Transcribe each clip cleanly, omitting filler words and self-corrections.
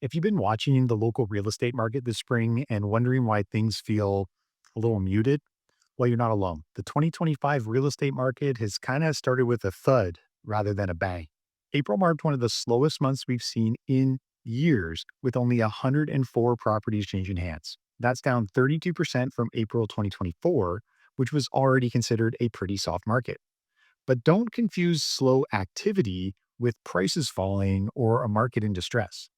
If you've been watching the local real estate market this spring and wondering why things feel a little muted, well, you're not alone. The 2025 real estate market has kind of started with a thud rather than a bang. April marked one of the slowest months we've seen in years, with only 104 properties changing hands. That's down 32% from April 2024, which was already considered a pretty soft market. But don't confuse slow activity with prices falling or a market in distress.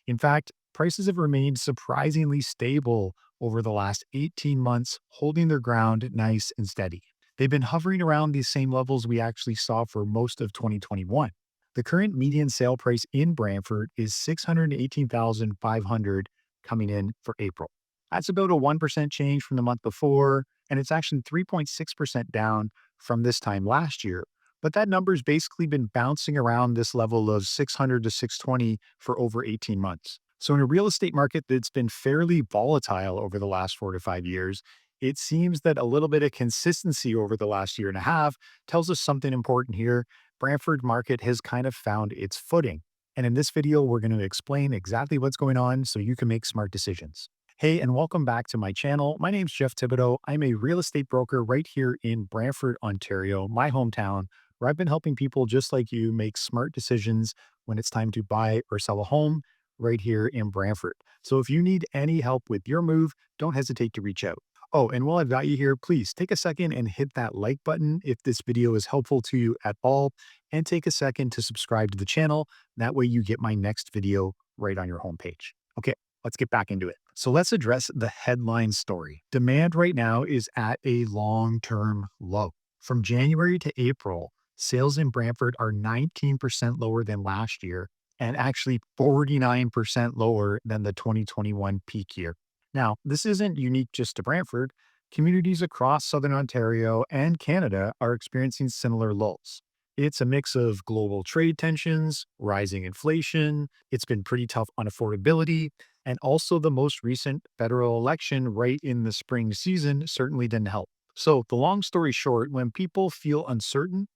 In fact, prices have remained surprisingly stable over the last 18 months, holding their ground nice and steady. They've been hovering around these same levels we actually saw for most of 2021. The current median sale price in Brantford is 618,500 coming in for April. That's about a 1% change from the month before, and it's actually 3.6% down from this time last year. But that number's basically been bouncing around this level of 600 to 620 for over 18 months. So in a real estate market that's been fairly volatile over the last 4 to 5 years, it seems that a little bit of consistency over the last year and a half tells us something important here. Brantford market has kind of found its footing. And in this video, we're going to explain exactly what's going on so you can make smart decisions. Hey, and welcome back to my channel. My name's Jeff Thibodeau. I'm a real estate broker right here in Brantford, Ontario, my hometown, where I've been helping people just like you make smart decisions when it's time to buy or sell a home right here in Brantford. So if you need any help with your move, don't hesitate to reach out. Oh, and while I've got you here, please take a second and hit that like button if this video is helpful to you at all, and take a second to subscribe to the channel. That way you get my next video right on your homepage. Okay, let's get back into it. So let's address the headline story. Demand right now is at a long-term low. From January to April, sales in Brantford are 19% lower than last year and actually 49% lower than the 2021 peak year. Now, this isn't unique just to Brantford. Communities across Southern Ontario and Canada are experiencing similar lulls. It's a mix of global trade tensions, rising inflation, it's been pretty tough on affordability, and also the most recent federal election right in the spring season certainly didn't help. So, the long story short, when people feel uncertain,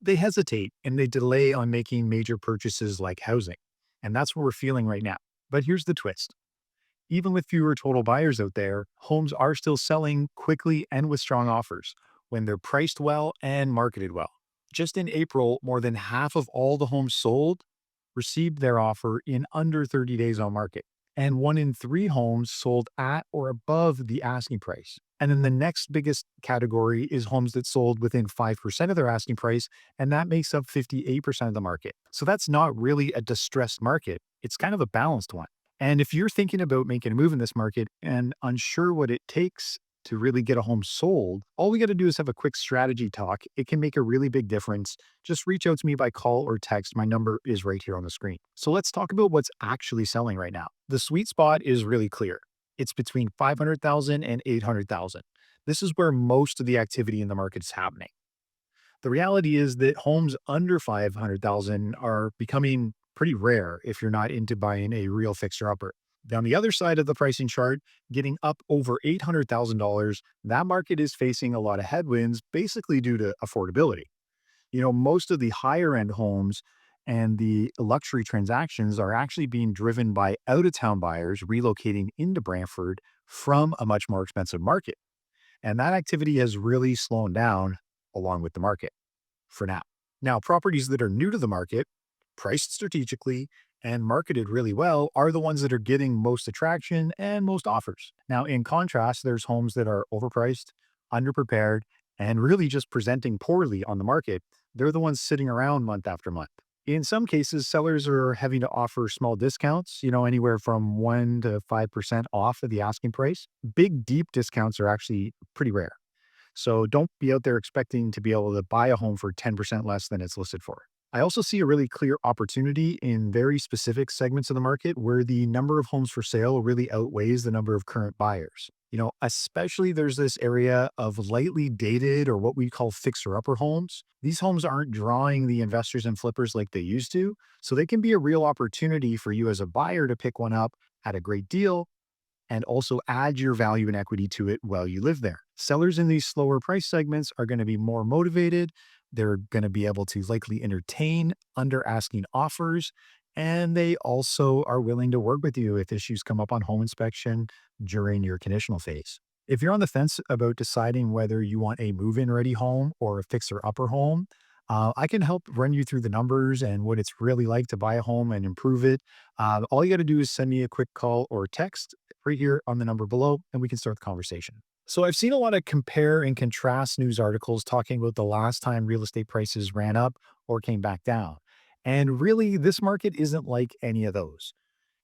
they hesitate and they delay on making major purchases like housing. And that's what we're feeling right now. But here's the twist. Even with fewer total buyers out there, homes are still selling quickly and with strong offers when they're priced well and marketed well. Just in April, more than half of all the homes sold received their offer in under 30 days on market. And 1 in 3 homes sold at or above the asking price. And then the next biggest category is homes that sold within 5% of their asking price, and that makes up 58% of the market. So that's not really a distressed market. It's kind of a balanced one. And if you're thinking about making a move in this market and unsure what it takes to really get a home sold, all we got to do is have a quick strategy talk. It can make a really big difference. Just reach out to me by call or text. My number is right here on the screen. So let's talk about what's actually selling right now. The sweet spot is really clear. It's between 500,000 and 800,000. This is where most of the activity in the market is happening. The reality is that homes under 500,000 are becoming pretty rare if you're not into buying a real fixer upper. On the other side of the pricing chart, getting up over $800,000, that market is facing a lot of headwinds, basically due to affordability. Most of the higher end homes and the luxury transactions are actually being driven by out of town buyers relocating into Brantford from a much more expensive market. And that activity has really slowed down along with the market for now. Now, properties that are new to the market, priced strategically, and marketed really well are the ones that are getting most attraction and most offers. Now, in contrast, there's homes that are overpriced, underprepared, and really just presenting poorly on the market. They're the ones sitting around month after month. In some cases, sellers are having to offer small discounts, anywhere from 1 to 5% off of the asking price. Big, deep discounts are actually pretty rare. So don't be out there expecting to be able to buy a home for 10% less than it's listed for. I also see a really clear opportunity in very specific segments of the market where the number of homes for sale really outweighs the number of current buyers. Especially there's this area of lightly dated or what we call fixer-upper homes. These homes aren't drawing the investors and flippers like they used to, so they can be a real opportunity for you as a buyer to pick one up at a great deal and also add your value and equity to it while you live there. Sellers in these slower price segments are going to be more motivated. They're going to be able to likely entertain under asking offers, And they also are willing to work with you if issues come up on home inspection during your conditional phase. If you're on the fence about deciding whether you want a move in ready home or a fixer upper home, I can help run you through the numbers and what it's really like to buy a home and improve it. All you got to do is send me a quick call or text right here on the number below, and we can start the conversation. So, I've seen a lot of compare and contrast news articles talking about the last time real estate prices ran up or came back down. And really, this market isn't like any of those.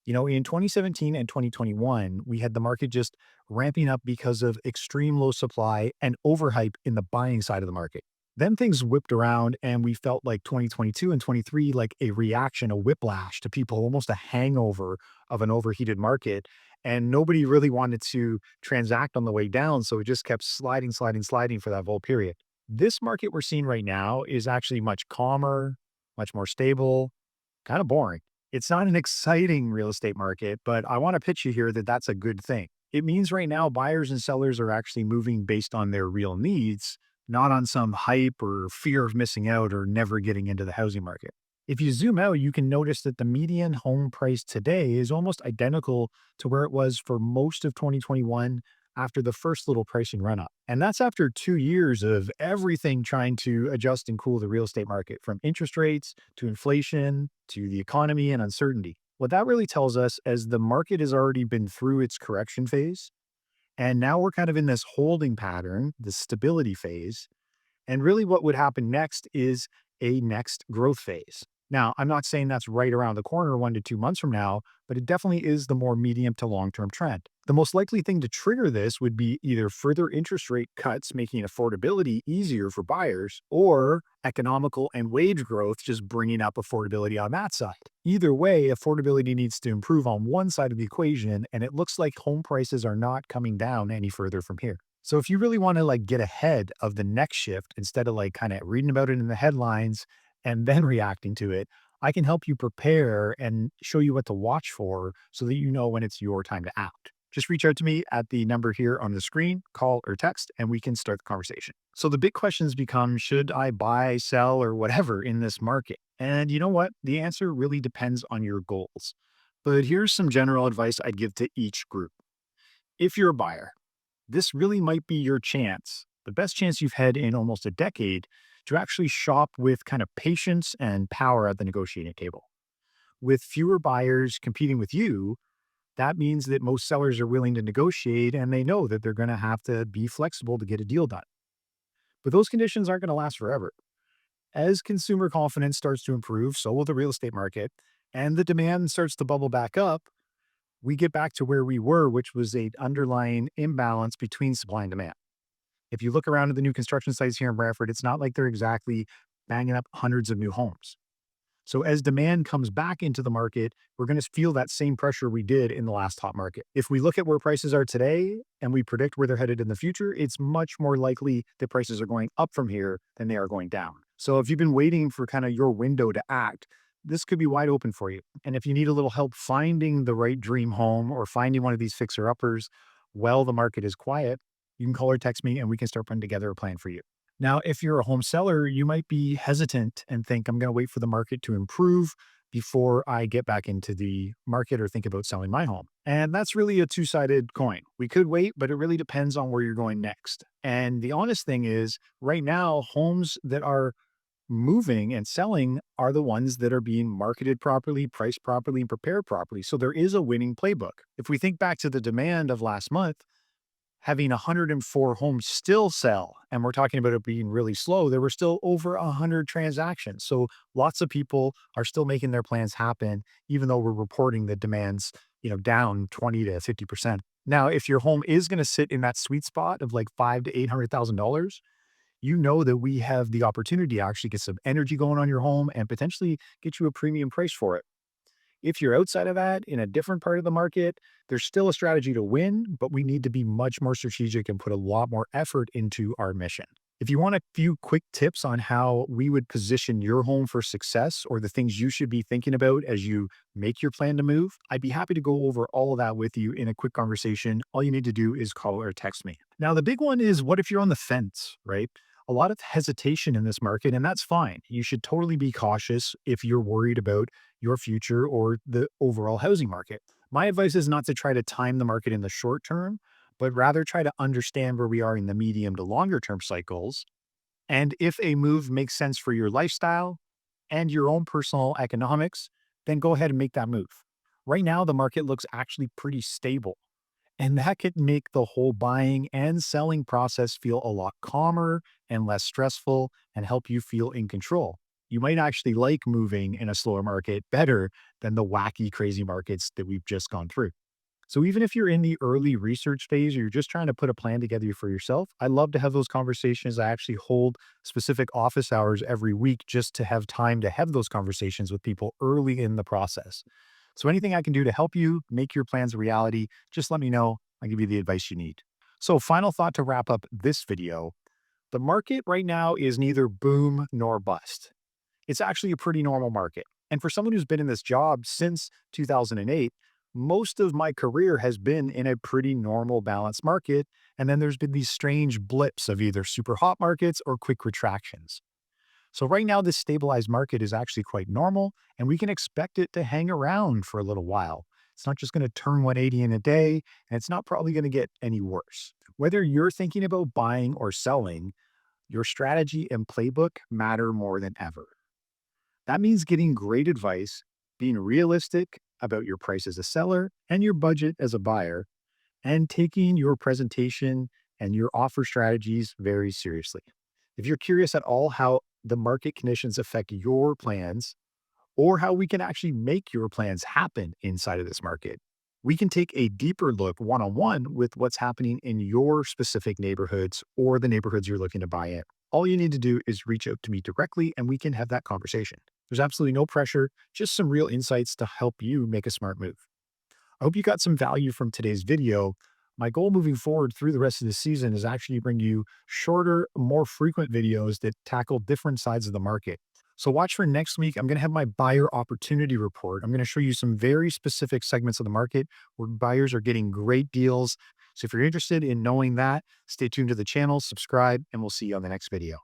In 2017 and 2021, we had the market just ramping up because of extreme low supply and overhype in the buying side of the market. Then things whipped around and we felt like 2022 and 23 like a reaction, a whiplash to people, almost a hangover of an overheated market. And nobody really wanted to transact on the way down. So it just kept sliding, sliding, sliding for that whole period. This market we're seeing right now is actually much calmer, much more stable, kind of boring. It's not an exciting real estate market, but I want to pitch you here that that's a good thing. It means right now buyers and sellers are actually moving based on their real needs, not on some hype or fear of missing out or never getting into the housing market. If you zoom out, you can notice that the median home price today is almost identical to where it was for most of 2021 after the first little pricing run up. And that's after 2 years of everything trying to adjust and cool the real estate market, from interest rates to inflation to the economy and uncertainty. What that really tells us is the market has already been through its correction phase. And now we're kind of in this holding pattern, the stability phase. And really, what would happen next is a next growth phase. Now, I'm not saying that's right around the corner 1 to 2 months from now, but it definitely is the more medium to long term trend. The most likely thing to trigger this would be either further interest rate cuts making affordability easier for buyers, or economical and wage growth just bringing up affordability on that side. Either way, affordability needs to improve on one side of the equation, and it looks like home prices are not coming down any further from here. So if you really want to get ahead of the next shift instead of kind of reading about it in the headlines and then reacting to it, I can help you prepare and show you what to watch for so that you know when it's your time to act. Just reach out to me at the number here on the screen, call or text, and we can start the conversation. So the big questions become, should I buy, sell, or whatever in this market? And you know what? The answer really depends on your goals. But here's some general advice I'd give to each group. If you're a buyer, this really might be your chance, the best chance you've had in almost a decade, to actually shop with kind of patience and power at the negotiating table. With fewer buyers competing with you, that means that most sellers are willing to negotiate and they know that they're going to have to be flexible to get a deal done. But those conditions aren't going to last forever. As consumer confidence starts to improve, so will the real estate market, and the demand starts to bubble back up, we get back to where we were, which was a underlying imbalance between supply and demand. If you look around at the new construction sites here in Brantford, it's not like they're exactly banging up hundreds of new homes. So as demand comes back into the market, we're going to feel that same pressure we did in the last hot market. If we look at where prices are today and we predict where they're headed in the future, it's much more likely that prices are going up from here than they are going down. So if you've been waiting for kind of your window to act, this could be wide open for you. And if you need a little help finding the right dream home or finding one of these fixer uppers while the market is quiet, you can call or text me and we can start putting together a plan for you. Now, if you're a home seller, you might be hesitant and think, I'm going to wait for the market to improve before I get back into the market or think about selling my home. And that's really a two-sided coin. We could wait, but it really depends on where you're going next. And the honest thing is, right now, homes that are moving and selling are the ones that are being marketed properly, priced properly, and prepared properly. So there is a winning playbook. If we think back to the demand of last month, having 104 homes still sell, and we're talking about it being really slow, there were still over 100 transactions. So lots of people are still making their plans happen, even though we're reporting the demands, down 20 to 50%. Now, if your home is going to sit in that sweet spot of like five to $800,000, you know that we have the opportunity to actually get some energy going on your home and potentially get you a premium price for it. If you're outside of that in a different part of the market, there's still a strategy to win, but we need to be much more strategic and put a lot more effort into our mission. If you want a few quick tips on how we would position your home for success or the things you should be thinking about as you make your plan to move, I'd be happy to go over all of that with you in a quick conversation. All you need to do is call or text me. Now, the big one is, what if you're on the fence, right? A lot of hesitation in this market, and that's fine. You should totally be cautious if you're worried about your future or the overall housing market. My advice is not to try to time the market in the short term, but rather try to understand where we are in the medium to longer term cycles. And if a move makes sense for your lifestyle and your own personal economics, then go ahead and make that move. Right now, the market looks actually pretty stable, and that could make the whole buying and selling process feel a lot calmer and less stressful and help you feel in control. You might actually like moving in a slower market better than the wacky, crazy markets that we've just gone through. So even if you're in the early research phase or you're just trying to put a plan together for yourself, I love to have those conversations. I actually hold specific office hours every week just to have time to have those conversations with people early in the process. So anything I can do to help you make your plans a reality, just let me know. I'll give you the advice you need. So final thought to wrap up this video. The market right now is neither boom nor bust. It's actually a pretty normal market. And for someone who's been in this job since 2008, most of my career has been in a pretty normal balanced market. And then there's been these strange blips of either super hot markets or quick retractions. So right now, this stabilized market is actually quite normal, and we can expect it to hang around for a little while. It's not just going to turn 180 in a day, and it's not probably going to get any worse. Whether you're thinking about buying or selling, your strategy and playbook matter more than ever. That means getting great advice, being realistic about your price as a seller and your budget as a buyer, and taking your presentation and your offer strategies very seriously. If you're curious at all how the market conditions affect your plans or how we can actually make your plans happen inside of this market, we can take a deeper look one on one with what's happening in your specific neighborhoods or the neighborhoods you're looking to buy in. All you need to do is reach out to me directly and we can have that conversation. There's absolutely no pressure, just some real insights to help you make a smart move. I hope you got some value from today's video. My goal moving forward through the rest of the season is actually to bring you shorter, more frequent videos that tackle different sides of the market. So watch for next week. I'm going to have my buyer opportunity report. I'm going to show you some very specific segments of the market where buyers are getting great deals. So if you're interested in knowing that, stay tuned to the channel, subscribe, and we'll see you on the next video.